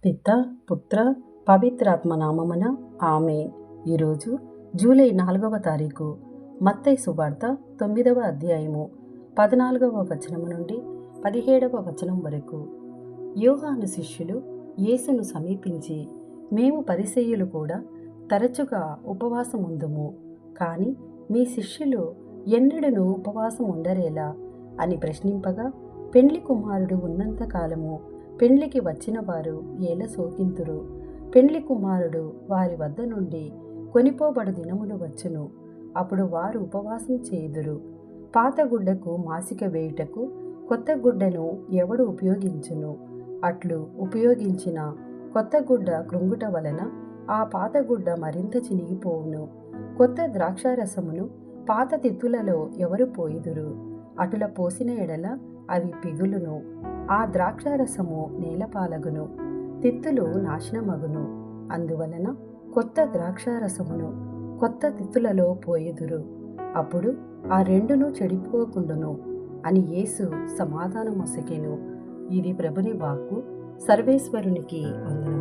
పిత పుత్ర పవిత్రాత్మ నామమున ఆమేన్. ఈరోజు జూలై 4వ తారీఖు. మత్తయి సువార్త 9వ అధ్యాయము 14వ వచనం నుండి 17వ వచనం వరకు. యోహాను శిష్యులు యేసును సమీపించి, మేము పరిసయ్యులు కూడా తరచుగా ఉపవాసం ఉందుము, కానీ మీ శిష్యులు ఎన్నడూను ఉపవాసం ఉండరేలా అని ప్రశ్నింపగా, పెండ్లి కుమారుడు ఉన్నంతకాలము పెండ్లికి వచ్చిన వారు ఏల శోకింతురు. పెండ్లి కుమారుడు వారి వద్ద నుండి కొనిపోబడు దినములు వచ్చును, అప్పుడు వారు ఉపవాసం చేయుదురు. పాత గుడ్డకు మాసిక వేయుటకు కొత్త గుడ్డను ఎవడు ఉపయోగించును? అట్లు ఉపయోగించిన కొత్త గుడ్డ కృంగుట వలన ఆ పాత గుడ్డ మరింత చినిగిపోవును. కొత్త ద్రాక్షారసమును పాత తిత్తులలో ఎవరు పోయుదురు? అటుల పోసిన ఎడల అవి పిగులును, ఆ ద్రాక్షారసము నేలపాలగును, తిత్తులు నాశనమగును. అందువలన కొత్త ద్రాక్షారసమును కొత్త తిత్తులలో పోయుదురు, అప్పుడు ఆ రెండును చెడిపోకుండును అని యేసు సమాధానమొసగెను. ఇది ప్రభుని వాక్కు. సర్వేశ్వరునికి వందనములు.